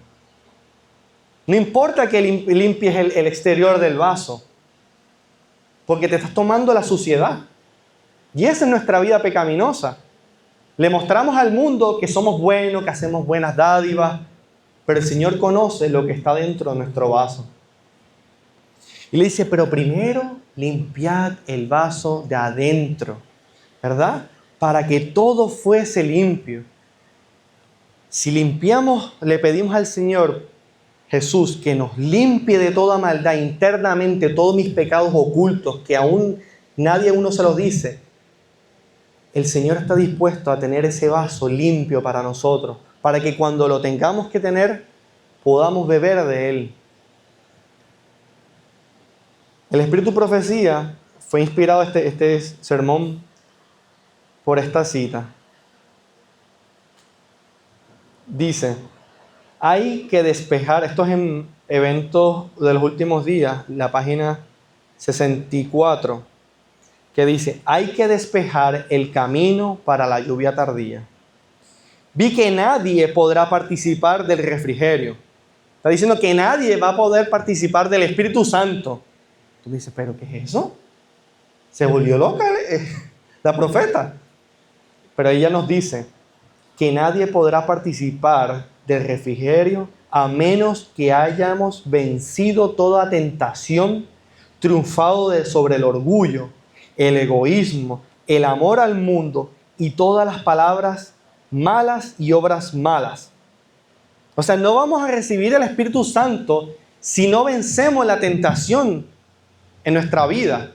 No importa que limpies el exterior del vaso, porque te estás tomando la suciedad. Y esa es nuestra vida pecaminosa. Le mostramos al mundo que somos buenos, que hacemos buenas dádivas, pero el Señor conoce lo que está dentro de nuestro vaso. Y le dice, pero primero limpiad el vaso de adentro, ¿verdad? Para que todo fuese limpio. Si limpiamos, le pedimos al Señor Jesús que nos limpie de toda maldad internamente, todos mis pecados ocultos, que aún nadie a uno se los dice. El Señor está dispuesto a tener ese vaso limpio para nosotros, para que cuando lo tengamos que tener, podamos beber de Él. El Espíritu Profecía fue inspirado este sermón por esta cita. Dice, hay que despejar, esto es en Eventos de los Últimos Días, la página 64, que dice, hay que despejar el camino para la lluvia tardía. Vi que nadie podrá participar del refrigerio. Está diciendo que nadie va a poder participar del Espíritu Santo. Tú dices, ¿pero qué es eso? Se volvió loca la profeta. Pero ella nos dice que nadie podrá participar del refrigerio a menos que hayamos vencido toda tentación, triunfado sobre el orgullo, el egoísmo, el amor al mundo y todas las palabras malas y obras malas. O sea, no vamos a recibir el Espíritu Santo si no vencemos la tentación en nuestra vida.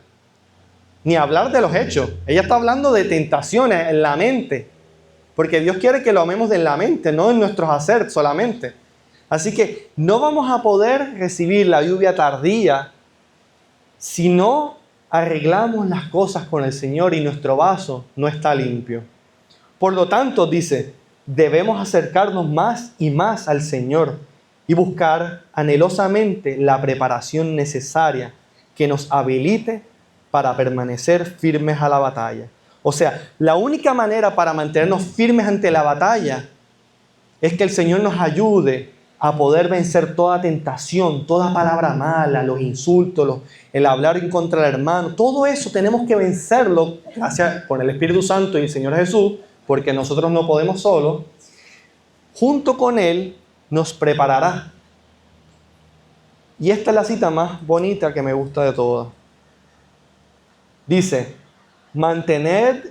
Ni hablar de los hechos. Ella está hablando de tentaciones en la mente. Porque Dios quiere que lo amemos en la mente, no en nuestros hacer solamente. Así que no vamos a poder recibir la lluvia tardía si no arreglamos las cosas con el Señor y nuestro vaso no está limpio. Por lo tanto, dice, debemos acercarnos más y más al Señor y buscar anhelosamente la preparación necesaria que nos habilite para permanecer firmes a la batalla. O sea, la única manera para mantenernos firmes ante la batalla es que el Señor nos ayude a poder vencer toda tentación, toda palabra mala, los insultos, el hablar en contra del hermano. Todo eso tenemos que vencerlo gracias con el Espíritu Santo y el Señor Jesús, porque nosotros no podemos solos. Junto con Él nos preparará. Y esta es la cita más bonita que me gusta de todas. Dice, mantened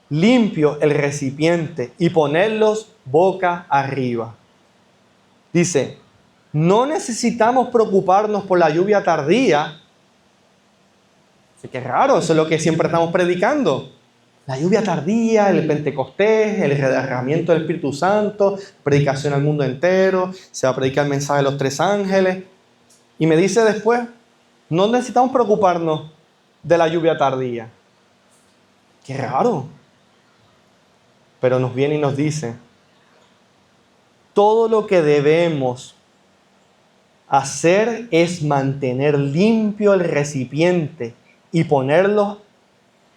limpio el recipiente y ponerlos boca arriba. Dice, no necesitamos preocuparnos por la lluvia tardía. Qué raro, eso es lo que siempre estamos predicando. La lluvia tardía, el Pentecostés, el derramamiento del Espíritu Santo, predicación al mundo entero, se va a predicar el mensaje de los 3 ángeles. Y me dice después, no necesitamos preocuparnos de la lluvia tardía. Qué raro. Pero nos viene y nos dice, todo lo que debemos hacer es mantener limpio el recipiente y ponerlo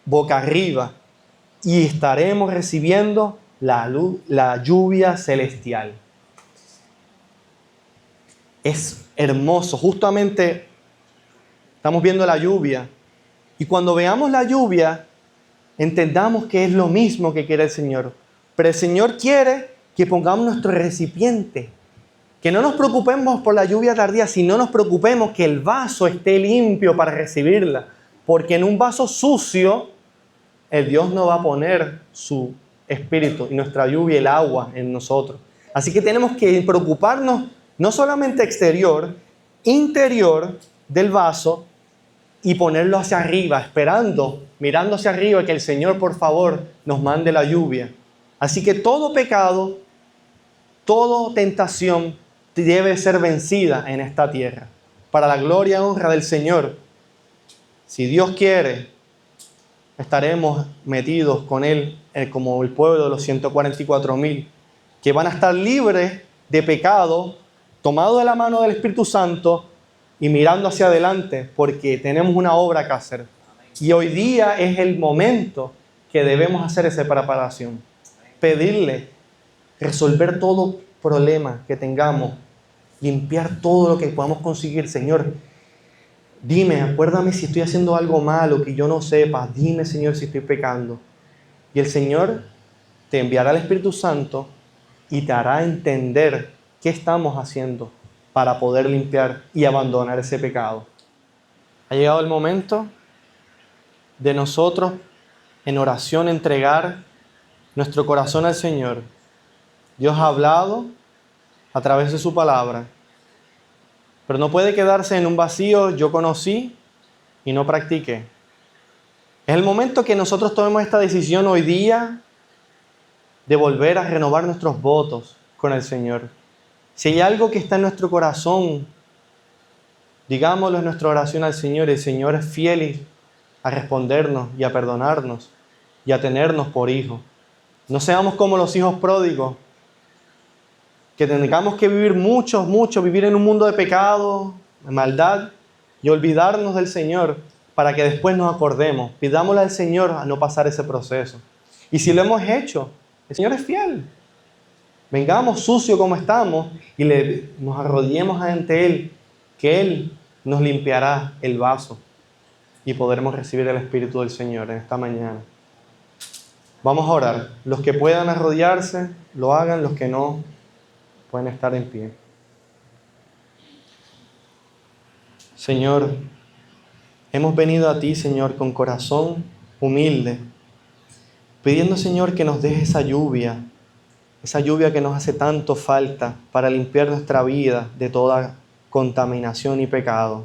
boca arriba y estaremos recibiendo la lluvia celestial. Es hermoso. Justamente estamos viendo la lluvia y cuando veamos la lluvia entendamos que es lo mismo que quiere el Señor. Pero el Señor quiere que pongamos nuestro recipiente, que no nos preocupemos por la lluvia tardía, sino nos preocupemos que el vaso esté limpio para recibirla. Porque en un vaso sucio, el Dios no va a poner su espíritu y nuestra lluvia, el agua en nosotros. Así que tenemos que preocuparnos no solamente exterior, interior del vaso y ponerlo hacia arriba, esperando, mirando hacia arriba que el Señor, por favor, nos mande la lluvia. Así que todo pecado, toda tentación debe ser vencida en esta tierra, para la gloria y honra del Señor. Si Dios quiere, estaremos metidos con Él como el pueblo de los 144,000, que van a estar libres de pecado, tomados de la mano del Espíritu Santo y mirando hacia adelante, porque tenemos una obra que hacer. Y hoy día es el momento que debemos hacer esa preparación. Pedirle, resolver todo problema que tengamos, limpiar todo lo que podamos conseguir. Señor, dime, acuérdame si estoy haciendo algo malo que yo no sepa. Dime, Señor, si estoy pecando. Y el Señor te enviará el Espíritu Santo y te hará entender qué estamos haciendo para poder limpiar y abandonar ese pecado. Ha llegado el momento de nosotros en oración entregar nuestro corazón al Señor. Dios ha hablado a través de su palabra, pero no puede quedarse en un vacío, yo conocí y no practiqué. Es el momento que nosotros tomemos esta decisión hoy día de volver a renovar nuestros votos con el Señor. Si hay algo que está en nuestro corazón, digámoslo en nuestra oración al Señor. El Señor es fiel a respondernos y a perdonarnos y a tenernos por hijos. No seamos como los hijos pródigos, que tengamos que vivir mucho, vivir en un mundo de pecado, de maldad, y olvidarnos del Señor para que después nos acordemos. Pidámosle al Señor a no pasar ese proceso. Y si lo hemos hecho, el Señor es fiel. Vengamos sucios como estamos y nos arrodillemos ante Él, que Él nos limpiará el vaso y podremos recibir el Espíritu del Señor en esta mañana. Vamos a orar. Los que puedan arrodillarse, lo hagan. Los que no, pueden estar en pie. Señor, hemos venido a ti, Señor, con corazón humilde, pidiendo, Señor, que nos dejes esa lluvia que nos hace tanto falta para limpiar nuestra vida de toda contaminación y pecado.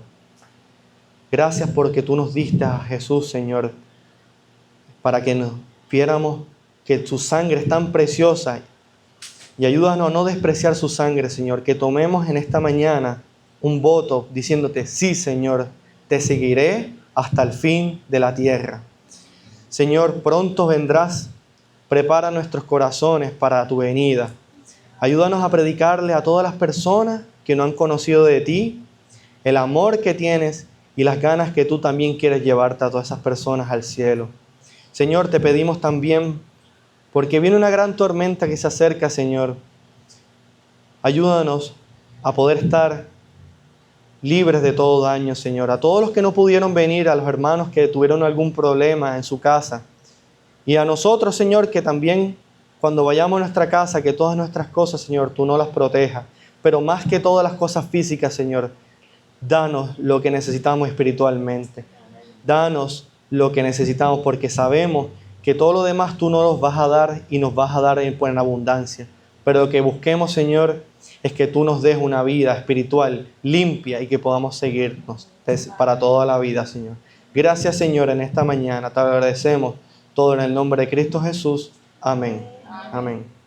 Gracias porque tú nos diste a Jesús, Señor, para que nos viéramos que tu sangre es tan preciosa Y ayúdanos a no despreciar su sangre, Señor, que tomemos en esta mañana un voto diciéndote, sí, Señor, te seguiré hasta el fin de la tierra. Señor, pronto vendrás, prepara nuestros corazones para tu venida. Ayúdanos a predicarle a todas las personas que no han conocido de ti, el amor que tienes y las ganas que tú también quieres llevarte a todas esas personas al cielo. Señor, te pedimos también, porque viene una gran tormenta que se acerca, Señor. Ayúdanos a poder estar libres de todo daño, Señor. A todos los que no pudieron venir, a los hermanos que tuvieron algún problema en su casa. Y a nosotros, Señor, que también cuando vayamos a nuestra casa, que todas nuestras cosas, Señor, tú no las protejas. Pero más que todas las cosas físicas, Señor, danos lo que necesitamos espiritualmente. Danos lo que necesitamos porque sabemos que todo lo demás tú nos los vas a dar y nos vas a dar en abundancia. Pero lo que busquemos, Señor, es que tú nos des una vida espiritual limpia y que podamos seguirnos para toda la vida, Señor. Gracias, Señor, en esta mañana. Te agradecemos todo en el nombre de Cristo Jesús. Amén. Amén.